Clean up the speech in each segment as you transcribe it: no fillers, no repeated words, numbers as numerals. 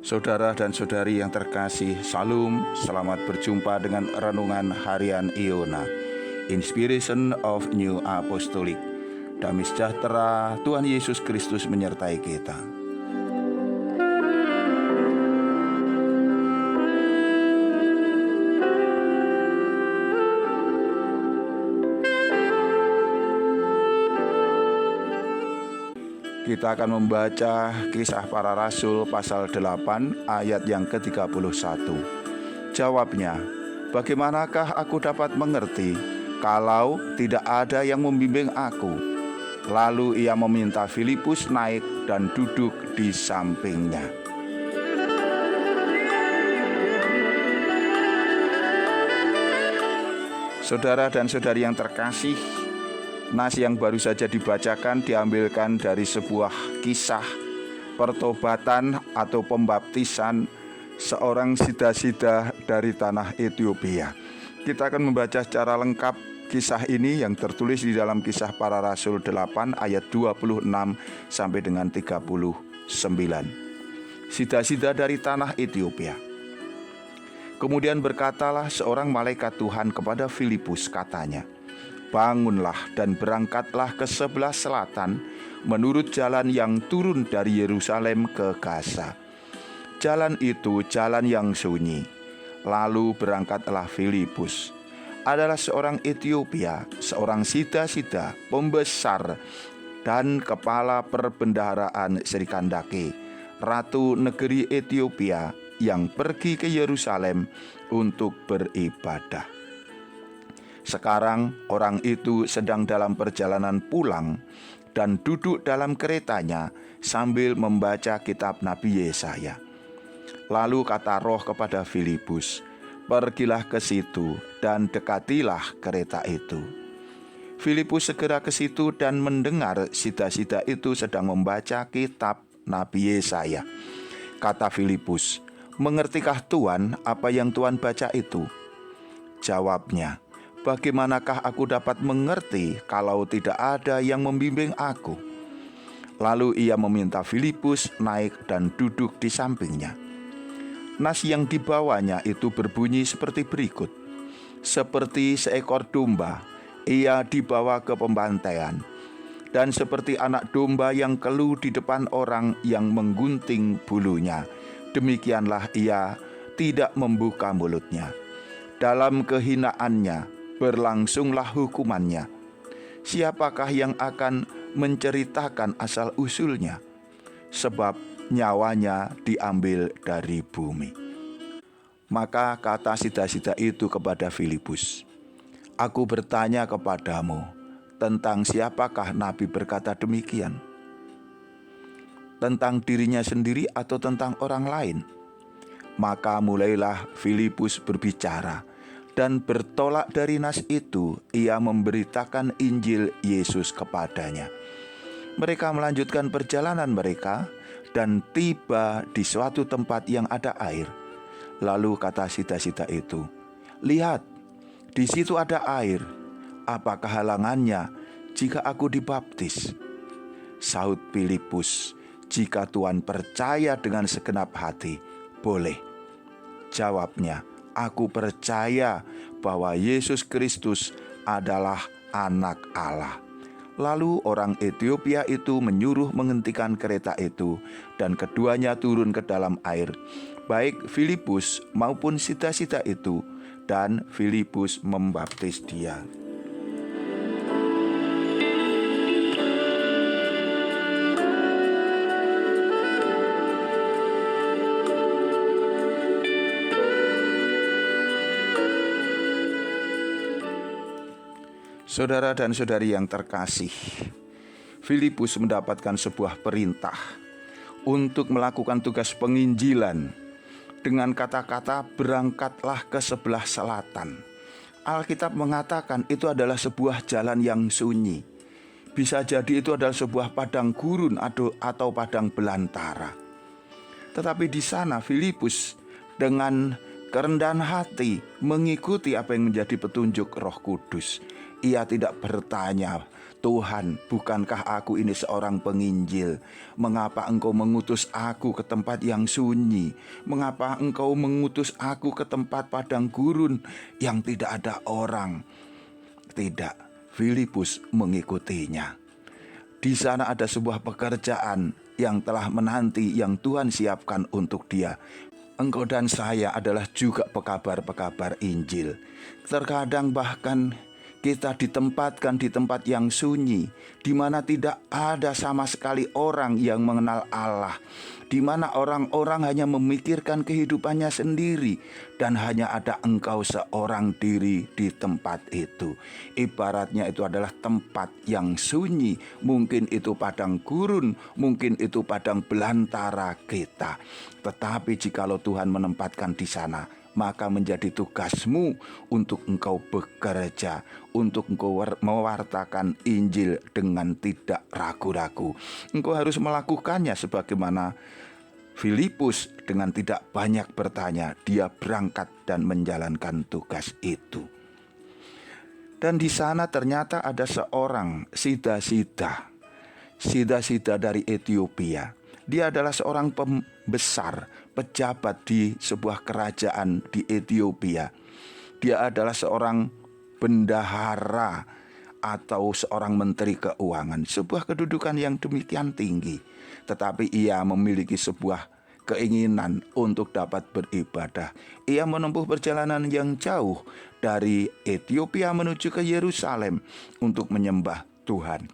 Saudara dan saudari yang terkasih, Salam, selamat berjumpa dengan Renungan Harian Iona, Inspiration of New Apostolic. Damai sejahtera Tuhan Yesus Kristus menyertai kita. Kita akan membaca Kisah Para Rasul pasal 8 ayat yang ke-31. Jawabnya, bagaimanakah aku dapat mengerti kalau tidak ada yang membimbing aku? Lalu ia meminta Filipus naik dan duduk di sampingnya. Saudara dan saudari yang terkasih, nas yang baru saja dibacakan diambilkan dari sebuah kisah pertobatan atau pembaptisan seorang sida-sida dari tanah Ethiopia. Kita akan membaca secara lengkap kisah ini yang tertulis di dalam Kisah Para Rasul 8 ayat 26 sampai dengan 39. Sida-sida dari tanah Ethiopia. Kemudian berkatalah seorang malaikat Tuhan kepada Filipus, katanya, bangunlah dan berangkatlah ke sebelah selatan menurut jalan yang turun dari Yerusalem ke Gaza. Jalan itu jalan yang sunyi. Lalu berangkatlah Filipus. Adalah seorang Ethiopia, seorang sida-sida, pembesar dan kepala perbendaharaan Sri Kandake, ratu negeri Ethiopia yang pergi ke Yerusalem untuk beribadah. Sekarang orang itu sedang dalam perjalanan pulang dan duduk dalam keretanya sambil membaca kitab Nabi Yesaya. Lalu kata Roh kepada Filipus, pergilah ke situ dan dekatilah kereta itu. Filipus segera ke situ dan mendengar sida-sida itu sedang membaca kitab Nabi Yesaya. Kata Filipus, mengertikah Tuhan apa yang Tuhan baca itu? Jawabnya, bagaimanakah aku dapat mengerti kalau tidak ada yang membimbing aku? Lalu ia meminta Filipus naik dan duduk di sampingnya. Nas yang dibawanya itu berbunyi seperti berikut. Seperti seekor domba, ia dibawa ke pembantaian. Dan seperti anak domba yang keluh di depan orang yang menggunting bulunya, demikianlah ia tidak membuka mulutnya. Dalam kehinaannya berlangsunglah hukumannya. Siapakah yang akan menceritakan asal-usulnya? Sebab nyawanya diambil dari bumi. Maka kata sida-sida itu kepada Filipus, aku bertanya kepadamu, tentang siapakah Nabi berkata demikian? Tentang dirinya sendiri atau tentang orang lain? Maka mulailah Filipus berbicara, dan bertolak dari nas itu, ia memberitakan Injil Yesus kepadanya. Mereka melanjutkan perjalanan mereka dan tiba di suatu tempat yang ada air. Lalu kata sida-sida itu, lihat, di situ ada air. Apakah halangannya jika aku dibaptis? Sahut Filipus, jika Tuhan percaya dengan segenap hati, boleh. Jawabnya, aku percaya bahwa Yesus Kristus adalah Anak Allah. Lalu orang Ethiopia itu menyuruh menghentikan kereta itu, dan keduanya turun ke dalam air, baik Filipus maupun sida-sida itu, dan Filipus membaptis dia. Saudara dan saudari yang terkasih, Filipus mendapatkan sebuah perintah untuk melakukan tugas penginjilan dengan kata-kata berangkatlah ke sebelah selatan. Alkitab mengatakan itu adalah sebuah jalan yang sunyi. Bisa jadi itu adalah sebuah padang gurun atau padang belantara. Tetapi di sana Filipus dengan kerendahan hati mengikuti apa yang menjadi petunjuk Roh Kudus. Ia tidak bertanya, Tuhan, bukankah aku ini seorang penginjil? Mengapa engkau mengutus aku ke tempat yang sunyi? Mengapa engkau mengutus aku ke tempat padang gurun yang tidak ada orang? Tidak, Filipus mengikutinya. Di sana ada sebuah pekerjaan yang telah menanti, yang Tuhan siapkan untuk dia. Engkau dan saya adalah juga pekabar-pekabar Injil. Terkadang bahkan kita ditempatkan di tempat yang sunyi, di mana tidak ada sama sekali orang yang mengenal Allah, di mana orang-orang hanya memikirkan kehidupannya sendiri, dan hanya ada engkau seorang diri di tempat itu. Ibaratnya itu adalah tempat yang sunyi, mungkin itu padang gurun, mungkin itu padang belantara kita. Tetapi jikalau Tuhan menempatkan di sana, maka menjadi tugasmu untuk engkau bekerja, untuk engkau mewartakan Injil dengan tidak ragu-ragu. Engkau harus melakukannya sebagaimana Filipus dengan tidak banyak bertanya, dia berangkat dan menjalankan tugas itu. Dan di sana ternyata ada seorang Sida dari Ethiopia. Dia adalah seorang pembesar, pejabat di sebuah kerajaan di Ethiopia. Dia adalah seorang bendahara atau seorang menteri keuangan, sebuah kedudukan yang demikian tinggi. Tetapi ia memiliki sebuah keinginan untuk dapat beribadah. Ia menempuh perjalanan yang jauh dari Ethiopia menuju ke Yerusalem untuk menyembah Tuhan.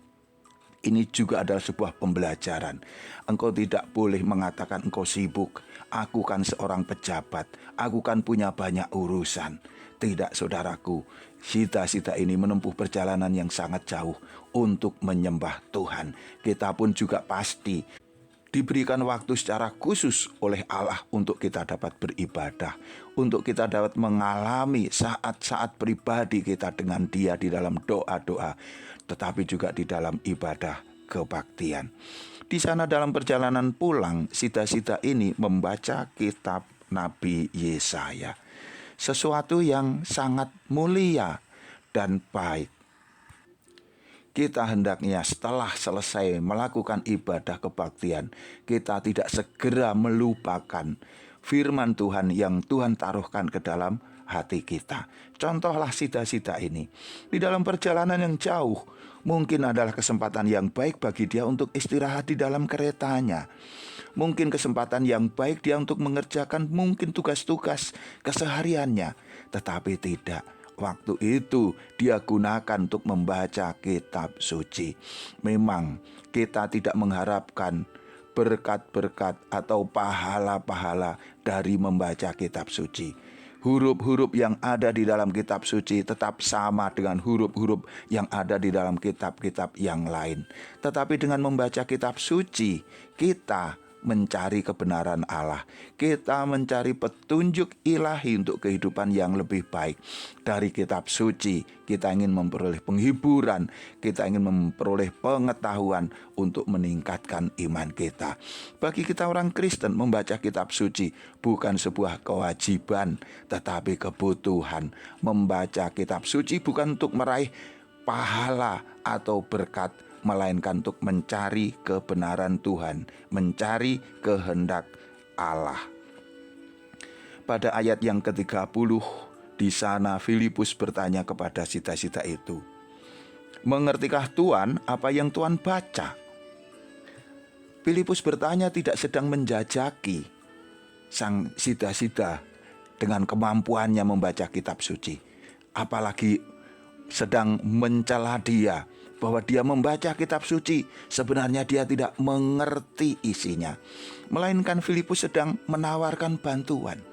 Ini juga adalah sebuah pembelajaran. Engkau tidak boleh mengatakan engkau sibuk. Aku kan seorang pejabat. Aku kan punya banyak urusan. Tidak, saudaraku. Sida ini menempuh perjalanan yang sangat jauh untuk menyembah Tuhan. Kita pun juga pasti diberikan waktu secara khusus oleh Allah untuk kita dapat beribadah, untuk kita dapat mengalami saat-saat pribadi kita dengan Dia di dalam doa-doa, tetapi juga di dalam ibadah kebaktian. Di sana dalam perjalanan pulang, Sida ini membaca kitab Nabi Yesaya, sesuatu yang sangat mulia dan baik. Kita hendaknya setelah selesai melakukan ibadah kebaktian, kita tidak segera melupakan firman Tuhan yang Tuhan taruhkan ke dalam hati kita. Contohlah Sida ini. Di dalam perjalanan yang jauh, mungkin adalah kesempatan yang baik bagi dia untuk istirahat di dalam keretanya. Mungkin kesempatan yang baik dia untuk mengerjakan mungkin tugas-tugas kesehariannya. Tetapi tidak. Waktu itu dia gunakan untuk membaca kitab suci. Memang kita tidak mengharapkan berkat-berkat atau pahala-pahala dari membaca kitab suci. Huruf-huruf yang ada di dalam kitab suci tetap sama dengan huruf-huruf yang ada di dalam kitab-kitab yang lain. Tetapi dengan membaca kitab suci, kita mencari kebenaran Allah. Kita mencari petunjuk ilahi untuk kehidupan yang lebih baik. Dari kitab suci, kita ingin memperoleh penghiburan, kita ingin memperoleh pengetahuan untuk meningkatkan iman kita. Bagi kita orang Kristen, membaca kitab suci bukan sebuah kewajiban, tetapi kebutuhan. Membaca kitab suci bukan untuk meraih pahala atau berkat, melainkan untuk mencari kebenaran Tuhan, mencari kehendak Allah. Pada ayat yang ke-30, di sana Filipus bertanya kepada Sida itu, "Mengertikah Tuhan apa yang Tuhan baca?" Filipus bertanya tidak sedang menjajaki sang Sida dengan kemampuannya membaca kitab suci, apalagi sedang mencela dia bahwa dia membaca kitab suci, sebenarnya dia tidak mengerti isinya. Melainkan Filipus sedang menawarkan bantuan.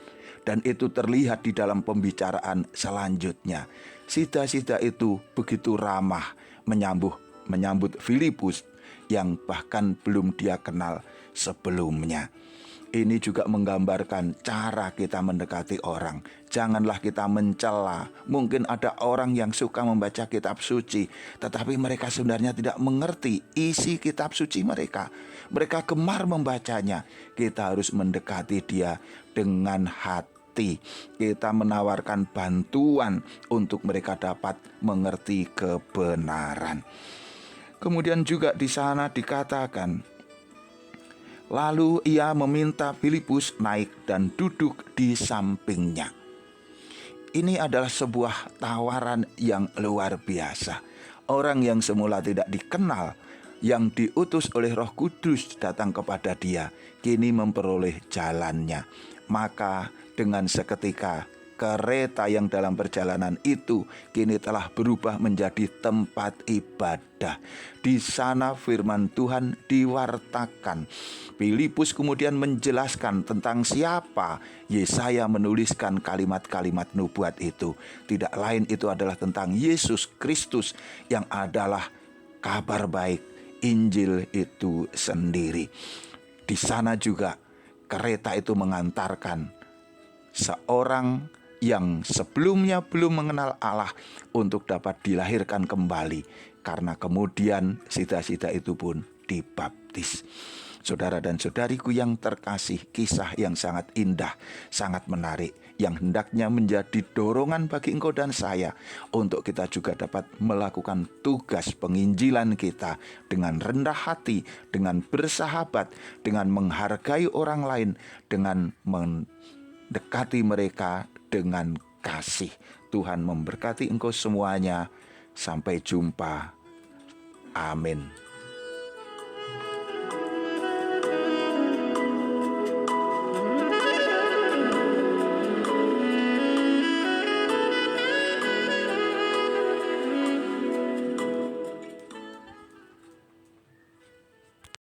Dan itu terlihat di dalam pembicaraan selanjutnya. Sida itu begitu ramah menyambut Filipus yang bahkan belum dia kenal sebelumnya. Ini juga menggambarkan cara kita mendekati orang. Janganlah kita mencela. Mungkin ada orang yang suka membaca kitab suci, tetapi mereka sebenarnya tidak mengerti isi kitab suci mereka. Mereka gemar membacanya. Kita harus mendekati dia dengan hati. Kita menawarkan bantuan untuk mereka dapat mengerti kebenaran. Kemudian juga di sana dikatakan, lalu ia meminta Filipus naik dan duduk di sampingnya. Ini adalah sebuah tawaran yang luar biasa. Orang yang semula tidak dikenal, yang diutus oleh Roh Kudus datang kepada dia, kini memperoleh jalannya. Maka dengan seketika kereta yang dalam perjalanan itu kini telah berubah menjadi tempat ibadah. Di sana firman Tuhan diwartakan. Filipus kemudian menjelaskan tentang siapa Yesaya menuliskan kalimat-kalimat nubuat itu. Tidak lain itu adalah tentang Yesus Kristus yang adalah kabar baik, Injil itu sendiri. Di sana juga kereta itu mengantarkan seorang yang sebelumnya belum mengenal Allah untuk dapat dilahirkan kembali, karena kemudian sita-sita itu pun dibaptis. Saudara dan saudariku yang terkasih, kisah yang sangat indah, sangat menarik, yang hendaknya menjadi dorongan bagi engkau dan saya untuk kita juga dapat melakukan tugas penginjilan kita dengan rendah hati, dengan bersahabat, dengan menghargai orang lain, dengan mendekati mereka dengan kasih. Tuhan memberkati engkau semuanya. Sampai jumpa. Amin.